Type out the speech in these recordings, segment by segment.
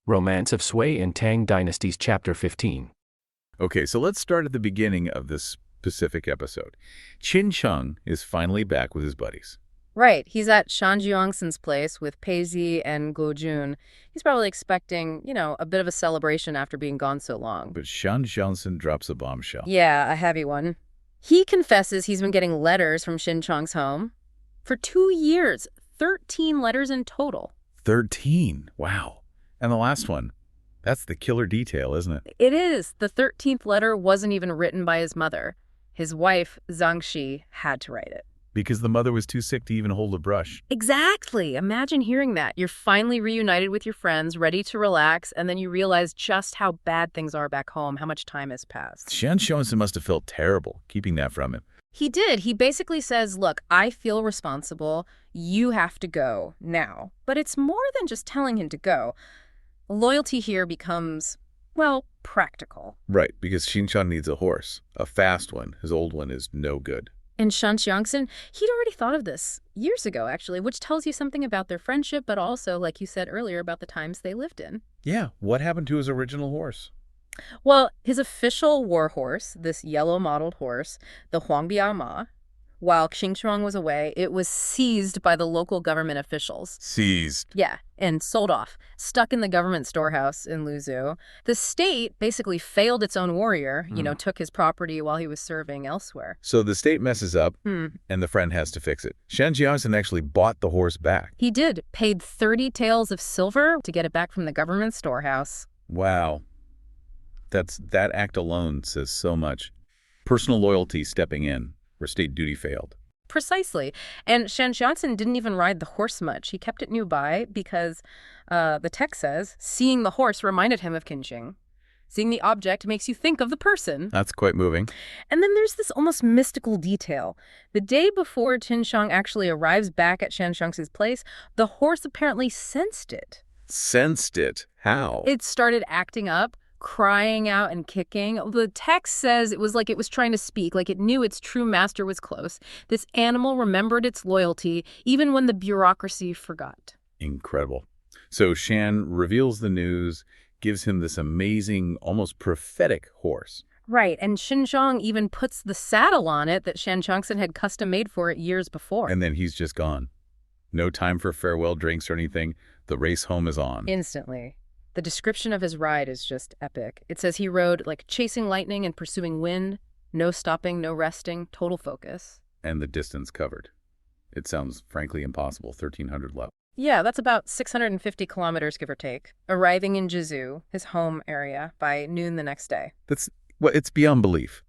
Romance of Sui and Tang Dynasties Chapter 15. Okay, so let's start at the beginning of this specific episode. Qiong is finally back with his buddies. Right. He's at Shan Jiangson's place with Pei and Guo Jun. He's probably expecting, a bit of a celebration after being gone so long. But Shan Jiangson drops a bombshell. Yeah, a heavy one. He confesses he's been getting letters from Xin Chang's home for 2 years, 13 letters in total. 13. Wow. And the last one, that's the killer detail, isn't it? It is. The 13th letter wasn't even written by his mother. His wife, Zhang Shi, had to write it. Because the mother was too sick to even hold a brush. Exactly. Imagine hearing that. You're finally reunited with your friends, ready to relax, and then you realize just how bad things are back home, how much time has passed. Shan Jiangson must have felt terrible keeping that from him. He did. He basically says, look, I feel responsible. You have to go now. But it's more than just telling him to go. Loyalty here becomes, practical. Right, because Xinqiang needs a horse, a fast one. His old one is no good. And Shan Jiangson, he'd already thought of this years ago, actually, which tells you something about their friendship, but also, like you said earlier, about the times they lived in. Yeah, what happened to his original horse? Well, his official war horse, this yellow mottled horse, the Huangbiao Ma, while Xingchuang was away, it was seized by the local government officials. Seized. Yeah, and sold off, stuck in the government storehouse in Luzhu. The state basically failed its own warrior, took his property while he was serving elsewhere. So the state messes up, and the friend has to fix it. Shan Jiangson actually bought the horse back. He did, paid 30 taels of silver to get it back from the government storehouse. Wow. That act alone says so much. Personal loyalty stepping in where state duty failed. Precisely. And Shan Jiangson didn't even ride the horse much. He kept it nearby because, the text says, seeing the horse reminded him of Qingqing. Seeing the object makes you think of the person. That's quite moving. And then there's this almost mystical detail. The day before Qingqiang actually arrives back at Shan Jiangx's place, the horse apparently sensed it. Sensed it? How? It started acting up, crying out and kicking. The text says it was like it was trying to speak, like it knew its true master was close. This animal remembered its loyalty, even when the bureaucracy forgot. Incredible. So Shan reveals the news, gives him this amazing, almost prophetic horse. Right, and Xinjiang even puts the saddle on it that Shan Jiangson had custom made for it years before. And then he's just gone. No time for farewell drinks or anything. The race home is on. Instantly. The description of his ride is just epic. It says he rode like chasing lightning and pursuing wind, no stopping, no resting, total focus. And the distance covered. It sounds frankly impossible, 1,300 level. Yeah, that's about 650 kilometers, give or take, arriving in Jizu, his home area, by noon the next day. It's beyond belief.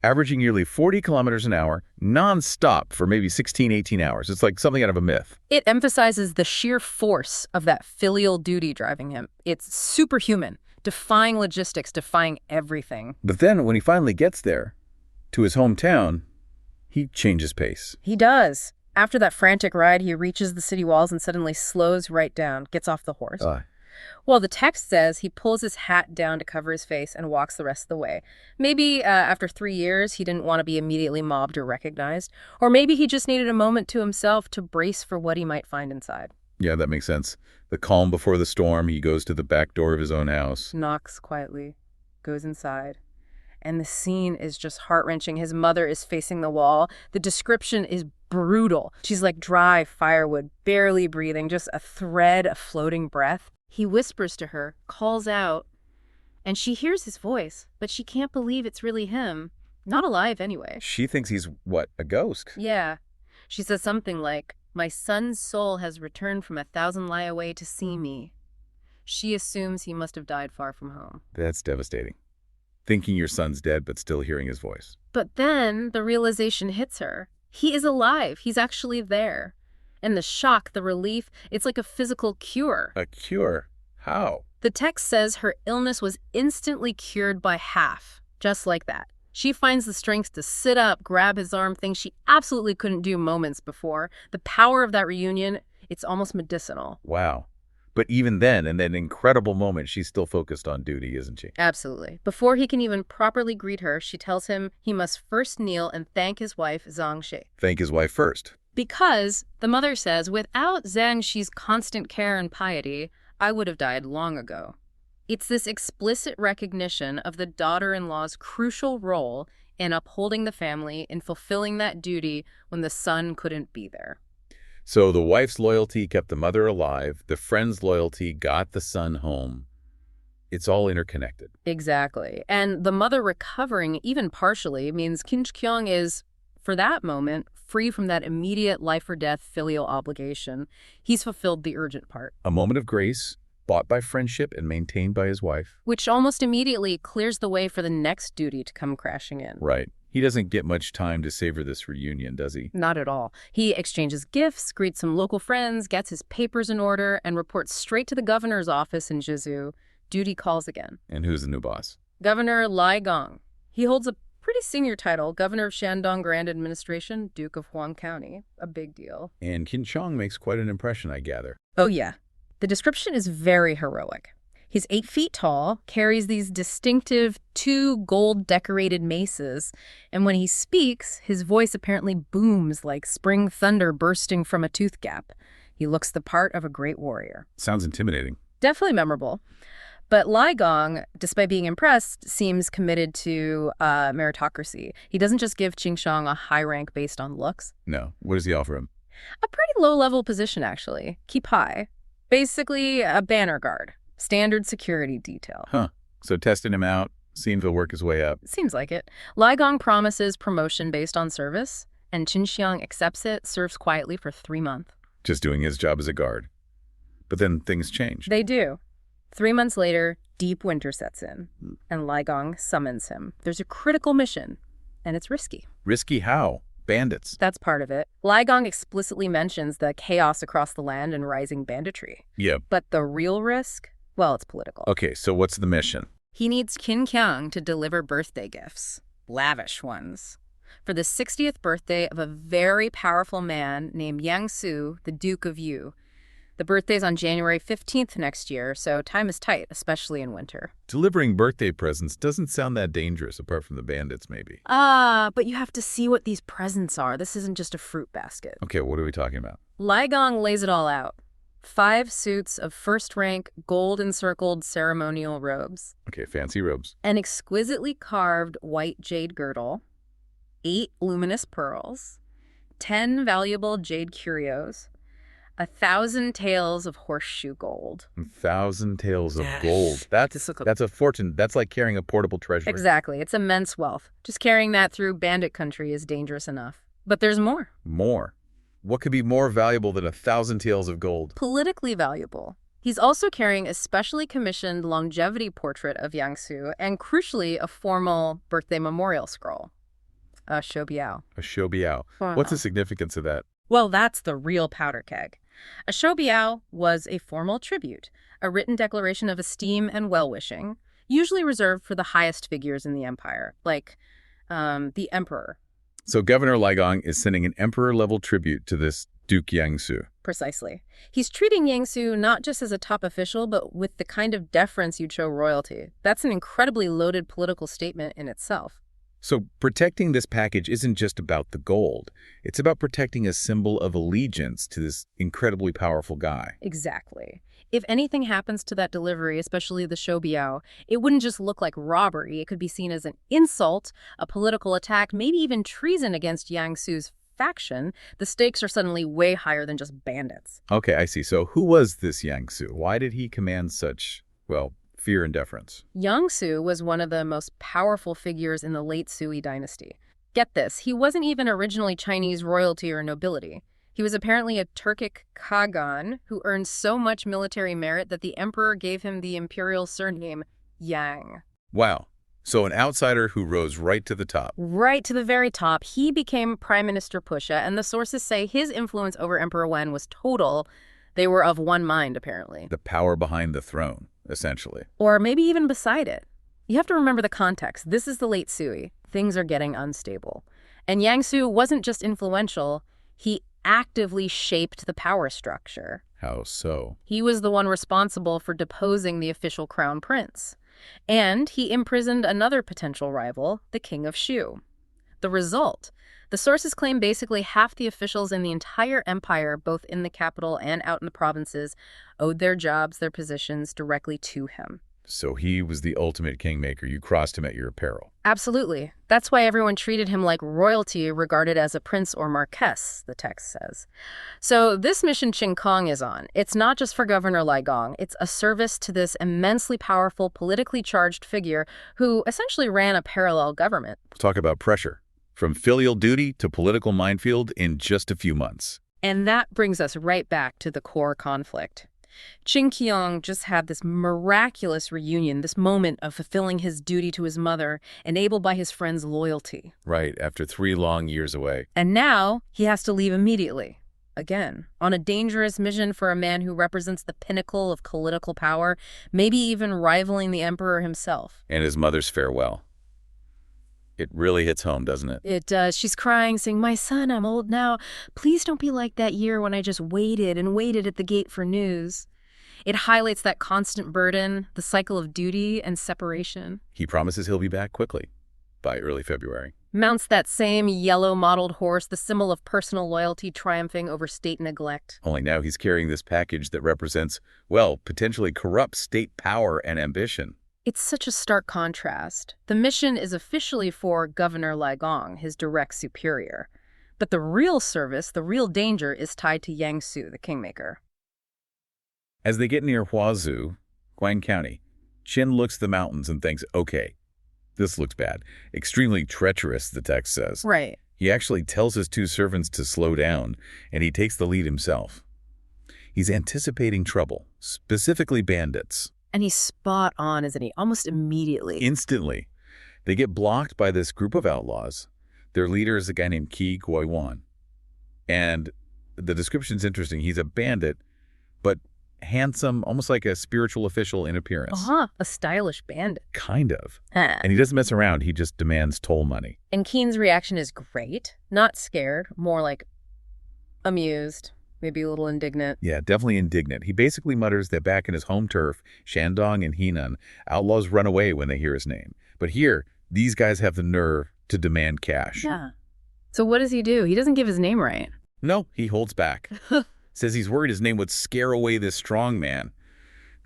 Averaging nearly 40 kilometers an hour, non-stop for maybe 16, 18 hours. It's like something out of a myth. It emphasizes the sheer force of that filial duty driving him. It's superhuman, defying logistics, defying everything. But then when he finally gets there, to his hometown, he changes pace. He does. After that frantic ride, he reaches the city walls and suddenly slows right down, gets off the horse. Well, the text says he pulls his hat down to cover his face and walks the rest of the way. Maybe after 3 years, he didn't want to be immediately mobbed or recognized. Or maybe he just needed a moment to himself to brace for what he might find inside. Yeah, that makes sense. The calm before the storm, he goes to the back door of his own house. Knocks quietly, goes inside. And the scene is just heart-wrenching. His mother is facing the wall. The description is brutal. She's like dry firewood, barely breathing, just a thread of floating breath. He whispers to her, calls out, and she hears his voice, but she can't believe it's really him. Not alive anyway. She thinks he's, a ghost? Yeah. She says something like, my son's soul has returned from 1,000 li away to see me. She assumes he must have died far from home. That's devastating. Thinking your son's dead, but still hearing his voice. But then the realization hits her. He is alive. He's actually there. And the shock, the relief, it's like a physical cure. A cure? How? The text says her illness was instantly cured by half, just like that. She finds the strength to sit up, grab his arm, things she absolutely couldn't do moments before. The power of that reunion, it's almost medicinal. Wow. But even then, in that incredible moment, she's still focused on duty, isn't she? Absolutely. Before he can even properly greet her, she tells him he must first kneel and thank his wife, Zhang Shi. Thank his wife first. Because, the mother says, without Zhang Shi's constant care and piety, I would have died long ago. It's this explicit recognition of the daughter-in-law's crucial role in upholding the family and fulfilling that duty when the son couldn't be there. So the wife's loyalty kept the mother alive, the friend's loyalty got the son home. It's all interconnected. Exactly. And the mother recovering, even partially, means Qiong is, for that moment, free from that immediate life-or-death filial obligation. He's fulfilled the urgent part. A moment of grace, bought by friendship and maintained by his wife. Which almost immediately clears the way for the next duty to come crashing in. Right. He doesn't get much time to savor this reunion, does he? Not at all. He exchanges gifts, greets some local friends, gets his papers in order, and reports straight to the governor's office in Jizu. Duty calls again. And who's the new boss? Governor Lai Gong. He holds a pretty senior title, Governor of Shandong Grand Administration, Duke of Huang County. A big deal. And Qiong makes quite an impression, I gather. Oh, yeah. The description is very heroic. He's 8 feet tall, carries these distinctive 2 gold-decorated maces, and when he speaks, his voice apparently booms like spring thunder bursting from a tooth gap. He looks the part of a great warrior. Sounds intimidating. Definitely memorable. But Lai Gong, despite being impressed, seems committed to meritocracy. He doesn't just give Qingshang a high rank based on looks. No. What does he offer him? A pretty low-level position, actually. Keep high. Basically, a banner guard. Standard security detail. Huh. So testing him out, seeing if he'll work his way up. Seems like it. Lai Gong promises promotion based on service, and Qinxiang accepts it, serves quietly for 3 months. Just doing his job as a guard. But then things change. They do. 3 months later, deep winter sets in, and Lai Gong summons him. There's a critical mission, and it's risky. Risky how? Bandits. That's part of it. Lai Gong explicitly mentions the chaos across the land and rising banditry. Yeah. But the real risk? Well, it's political. Okay, so what's the mission? He needs Qin Qiang to deliver birthday gifts. Lavish ones. For the 60th birthday of a very powerful man named Yang Su, the Duke of Yu. The birthday's on January 15th next year, so time is tight, especially in winter. Delivering birthday presents doesn't sound that dangerous, apart from the bandits, maybe. But you have to see what these presents are. This isn't just a fruit basket. Okay, what are we talking about? Lai Gong lays it all out. 5 suits of first-rank, gold-encircled ceremonial robes. Okay, fancy robes. An exquisitely carved white jade girdle. 8 luminous pearls. 10 valuable jade curios. 1,000 taels of horseshoe gold. 1,000 taels of gold. That's a fortune. That's like carrying a portable treasury. Exactly. It's immense wealth. Just carrying that through bandit country is dangerous enough. But there's more. More? What could be more valuable than 1,000 taels of gold? Politically valuable. He's also carrying a specially commissioned longevity portrait of Yang Su and, crucially, a formal birthday memorial scroll. A shoubiao. A shoubiao. What's the significance of that? Well, that's the real powder keg. A shoubiao was a formal tribute, a written declaration of esteem and well-wishing, usually reserved for the highest figures in the empire, like the emperor. So Governor Lai Gong is sending an emperor-level tribute to this Duke Yang Su. Precisely. He's treating Yang Su not just as a top official, but with the kind of deference you'd show royalty. That's an incredibly loaded political statement in itself. So protecting this package isn't just about the gold. It's about protecting a symbol of allegiance to this incredibly powerful guy. Exactly. If anything happens to that delivery, especially the shoubiao, it wouldn't just look like robbery. It could be seen as an insult, a political attack, maybe even treason against Yang Su's faction. The stakes are suddenly way higher than just bandits. Okay, I see. So who was this Yang Su? Why did he command such, well, fear and deference? Yang Su was one of the most powerful figures in the late Sui dynasty. Get this, he wasn't even originally Chinese royalty or nobility. He was apparently a Turkic Khagan who earned so much military merit that the emperor gave him the imperial surname Yang. Wow. So an outsider who rose right to the top. Right to the very top. He became Prime Minister Pusha, and the sources say his influence over Emperor Wen was total. They were of one mind, apparently. The power behind the throne, essentially. Or maybe even beside it. You have to remember the context. This is the late Sui. Things are getting unstable. And Yang Su wasn't just influential. He actively shaped the power structure. How so? He was the one responsible for deposing the official crown prince. And he imprisoned another potential rival, the king of Shu. The result? The sources claim basically half the officials in the entire empire, both in the capital and out in the provinces, owed their jobs, their positions directly to him. So he was the ultimate kingmaker. You crossed him at your peril. Absolutely. That's why everyone treated him like royalty, regarded as a prince or marquess, the text says. So this mission Chamg'an is on, it's not just for Governor Lai Gong. It's a service to this immensely powerful, politically charged figure who essentially ran a parallel government. Talk about pressure. From filial duty to political minefield in just a few months. And that brings us right back to the core conflict. Qiong just had this miraculous reunion, this moment of fulfilling his duty to his mother, enabled by his friend's loyalty. Right, after 3 long years away. And now he has to leave immediately. Again, on a dangerous mission for a man who represents the pinnacle of political power, maybe even rivaling the emperor himself. And his mother's farewell. It really hits home, doesn't it? It does. She's crying, saying, "My son, I'm old now. Please don't be like that year when I just waited and waited at the gate for news." It highlights that constant burden, the cycle of duty and separation. He promises he'll be back quickly, by early February. Mounts that same yellow-mottled horse, the symbol of personal loyalty triumphing over state neglect. Only now he's carrying this package that represents, well, potentially corrupt state power and ambition. It's such a stark contrast. The mission is officially for Governor Lai Gong, his direct superior. But the real service, the real danger, is tied to Yang Su, the kingmaker. As they get near Huazhu, Guang County, Qin looks at the mountains and thinks, okay, this looks bad. Extremely treacherous, the text says. Right. He actually tells his 2 servants to slow down, and he takes the lead himself. He's anticipating trouble, specifically bandits. And he's spot on, isn't he? Almost immediately. Instantly. They get blocked by this group of outlaws. Their leader is a guy named Qi Guoyuan. And the description's interesting. He's a bandit, but handsome, almost like a spiritual official in appearance. A stylish bandit. Kind of. And he doesn't mess around. He just demands toll money. And Keen's reaction is great. Not scared, more like amused. Maybe a little indignant. Yeah, definitely indignant. He basically mutters that back in his home turf, Shandong and Henan, outlaws run away when they hear his name. But here, these guys have the nerve to demand cash. Yeah. So what does he do? He doesn't give his name right. No, he holds back. Says he's worried his name would scare away this strong man.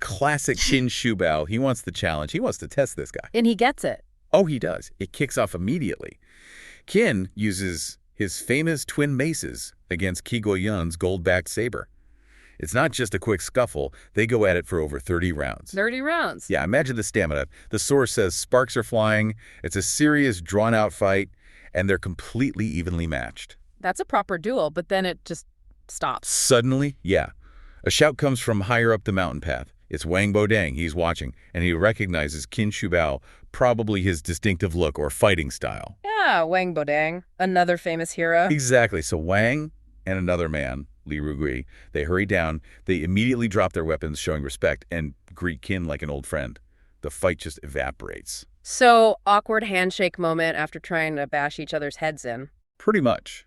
Classic Qin Shubao. He wants the challenge. He wants to test this guy. And he gets it. Oh, he does. It kicks off immediately. Qin uses his famous twin maces against Qi Guoyuan's gold-backed saber. It's not just a quick scuffle. They go at it for over 30 rounds. 30 rounds? Yeah, imagine the stamina. The source says sparks are flying. It's a serious, drawn-out fight, and they're completely evenly matched. That's a proper duel, but then it just stops. Suddenly, yeah. A shout comes from higher up the mountain path. It's Wang Bodang. He's watching, and he recognizes Qin Shubao, probably his distinctive look or fighting style. Yeah, Wang Bodang, another famous hero. Exactly. So Wang and another man, Li Rugui, they hurry down. They immediately drop their weapons, showing respect, and greet Qin like an old friend. The fight just evaporates. So, awkward handshake moment after trying to bash each other's heads in. Pretty much.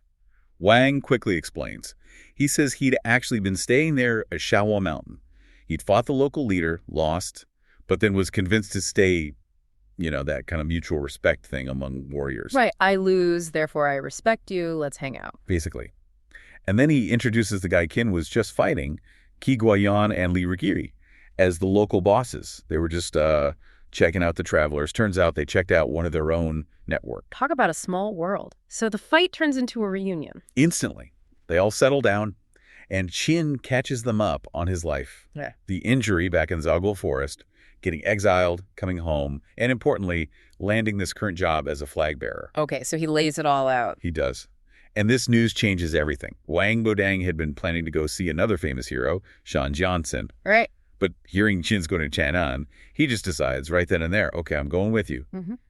Wang quickly explains. He says he'd actually been staying there at Shaohua Mountain. He'd fought the local leader, lost, but then was convinced to stay, you know, that kind of mutual respect thing among warriors. Right. I lose, therefore I respect you. Let's hang out. Basically. And then he introduces the guy Qin was just fighting, Qi Guoyuan and Li Rugui, as the local bosses. They were just checking out the travelers. Turns out they checked out one of their own network. Talk about a small world. So the fight turns into a reunion. Instantly. They all settle down, and Qin catches them up on his life. Yeah. The injury back in Zagul Forest, getting exiled, coming home, and importantly, landing this current job as a flag bearer. Okay, so he lays it all out. He does. And this news changes everything. Wang Bodang had been planning to go see another famous hero, Shan Jiansen. Right. But hearing Qin's going to Chang'an, he just decides right then and there, okay, I'm going with you.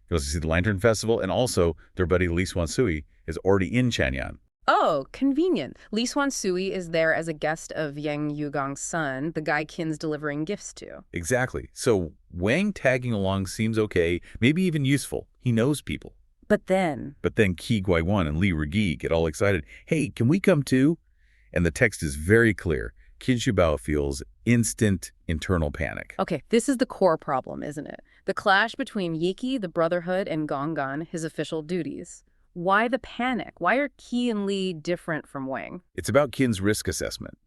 Goes to see the Lantern Festival, and also their buddy Li Sui is already in Chang'an. Oh, convenient. Li Sui is there as a guest of Yang Yugong's son, the guy Qin's delivering gifts to. Exactly. So Wang tagging along seems okay, maybe even useful. He knows people. But then Qi Guoyuan and Li Rugui get all excited. Hey, can we come too? And the text is very clear. Qin Shubao feels instant internal panic. Okay, this is the core problem, isn't it? The clash between Yiki, the Brotherhood, and Gonggan, his official duties. Why the panic? Why are Qi and Li different from Wang? It's about Qin's risk assessment.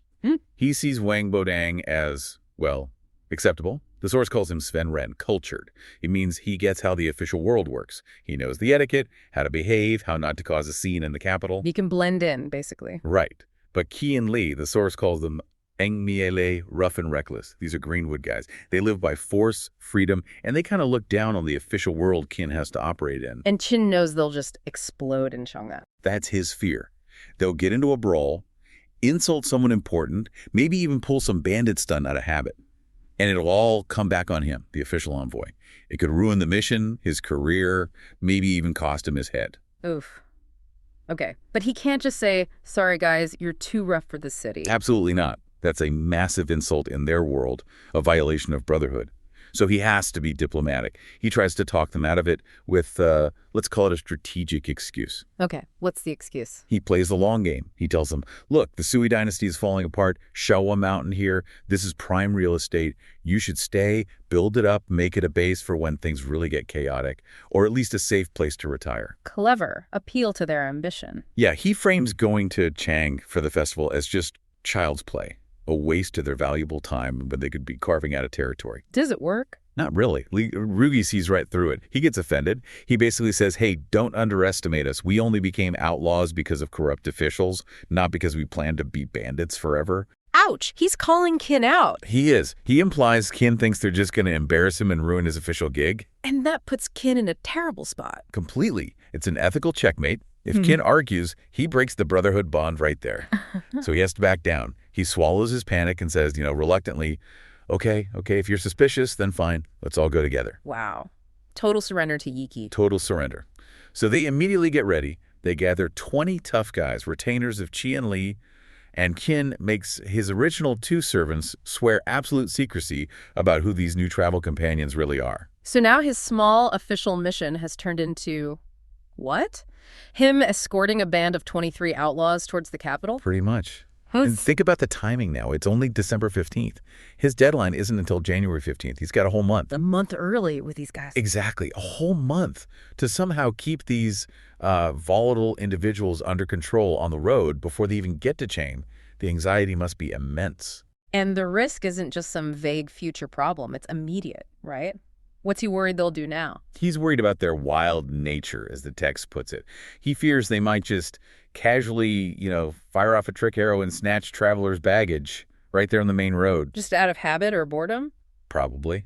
He sees Wang Bodang as, well, acceptable, The source calls him Sven Ren, cultured. It means he gets how the official world works. He knows the etiquette, how to behave, how not to cause a scene in the capital. He can blend in, basically. Right. But Qiong Li, the source calls them Engmiele, rough and reckless. These are Greenwood guys. They live by force, freedom, and they kind of look down on the official world Qiong has to operate in. And Qin knows they'll just explode in Chamg'an. That's his fear. They'll get into a brawl, insult someone important, maybe even pull some bandit stunt out of habit. And it'll all come back on him, the official envoy. It could ruin the mission, his career, maybe even cost him his head. Oof. Okay, but he can't just say, sorry guys, you're too rough for the city. Absolutely not. That's a massive insult in their world, a violation of brotherhood. So he has to be diplomatic. He tries to talk them out of it with, let's call it a strategic excuse. Okay, what's the excuse? He plays the long game. He tells them, look, the Sui dynasty is falling apart. Shawa Mountain here. This is prime real estate. You should stay, build it up, make it a base for when things really get chaotic, or at least a safe place to retire. Clever. Appeal to their ambition. Yeah, he frames going to Chang for the festival as just child's play. A waste of their valuable time when they could be carving out a territory. Does it work? Not really. Rugi sees right through it. He gets offended. He basically says, hey, don't underestimate us. We only became outlaws because of corrupt officials, not because we planned to be bandits forever. Ouch! He's calling Qin out. He is. He implies Qin thinks they're just going to embarrass him and ruin his official gig. And that puts Qin in a terrible spot. Completely. It's an ethical checkmate. If Qin argues, he breaks the brotherhood bond right there. So he has to back down. He swallows his panic and says, reluctantly, okay, if you're suspicious, then fine. Let's all go together. Wow. Total surrender to Yi Qi. Total surrender. So they immediately get ready. They gather 20 tough guys, retainers of Qiong Li, and Qin makes his original 2 servants swear absolute secrecy about who these new travel companions really are. So now his small official mission has turned into what? Him escorting a band of 23 outlaws towards the capital? Pretty much. And think about the timing now. It's only December 15th. His deadline isn't until January 15th. He's got a whole month. A month early with these guys. Exactly. A whole month to somehow keep these volatile individuals under control on the road before they even get to Chang. The anxiety must be immense. And the risk isn't just some vague future problem. It's immediate, right? What's he worried they'll do now? He's worried about their wild nature, as the text puts it. He fears they might just casually, fire off a trick arrow and snatch travelers' baggage right there on the main road. Just out of habit or boredom? Probably.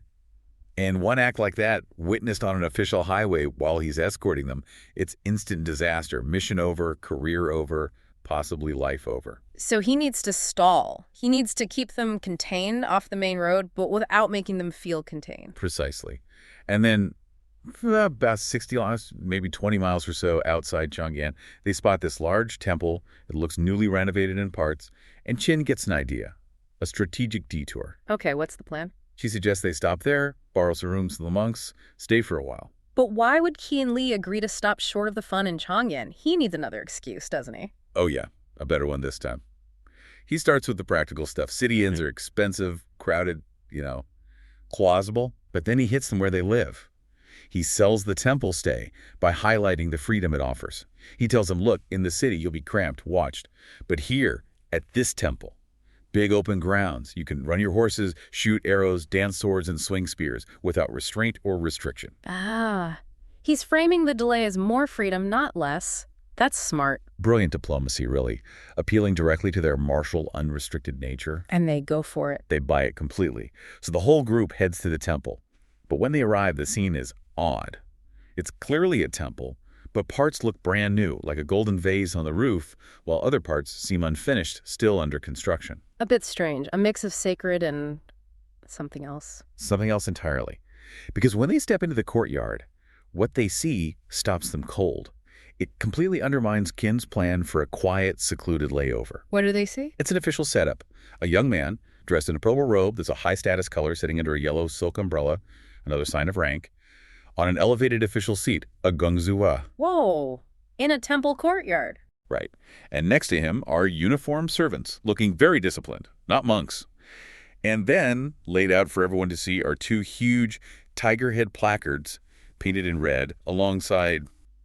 And one act like that, witnessed on an official highway while he's escorting them, it's instant disaster. Mission over, career over, possibly life over. So he needs to stall. He needs to keep them contained off the main road, but without making them feel contained. Precisely. And then about 60 miles, maybe 20 miles or so outside Chamg'an, they spot this large temple. It looks newly renovated in parts. And Qin gets an idea, a strategic detour. Okay, what's the plan? She suggests they stop there, borrow some rooms from the monks, stay for a while. But why would Qiong Li agree to stop short of the fun in Chamg'an? He needs another excuse, doesn't he? Oh yeah, a better one this time. He starts with the practical stuff. City inns are expensive, crowded, plausible, but then he hits them where they live. He sells the temple stay by highlighting the freedom it offers. He tells them, look, in the city you'll be cramped, watched. But here, at this temple, big open grounds, you can run your horses, shoot arrows, dance swords, and swing spears without restraint or restriction. Ah, he's framing the delay as more freedom, not less. That's smart. Brilliant diplomacy, really. Appealing directly to their martial, unrestricted nature. And they go for it. They buy it completely. So the whole group heads to the temple. But when they arrive, the scene is odd. It's clearly a temple, but parts look brand new, like a golden vase on the roof, while other parts seem unfinished, still under construction. A bit strange. A mix of sacred and something else. Something else entirely. Because when they step into the courtyard, what they see stops them cold. It completely undermines Qin's plan for a quiet, secluded layover. What do they see? It's an official setup. A young man, dressed in a purple robe that's a high-status color sitting under a yellow silk umbrella, another sign of rank, on an elevated official seat, a gongzua. Whoa, in a temple courtyard. Right. And next to him are uniformed servants, looking very disciplined, not monks. And then, laid out for everyone to see, are 2 huge tiger head placards painted in red alongside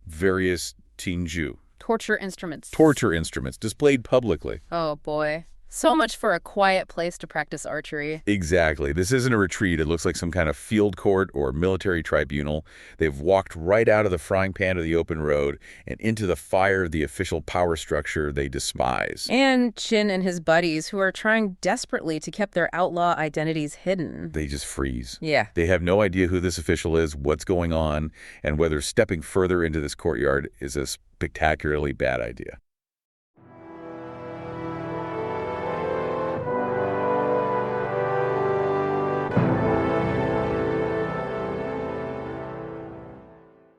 various Tinju. Torture instruments. Torture instruments displayed publicly. Oh, boy. So much for a quiet place to practice archery. Exactly. This isn't a retreat. It looks like some kind of field court or military tribunal. They've walked right out of the frying pan of the open road and into the fire of the official power structure they despise. And Chin and his buddies, who are trying desperately to keep their outlaw identities hidden. They just freeze. Yeah. They have no idea who this official is, what's going on, and whether stepping further into this courtyard is a spectacularly bad idea.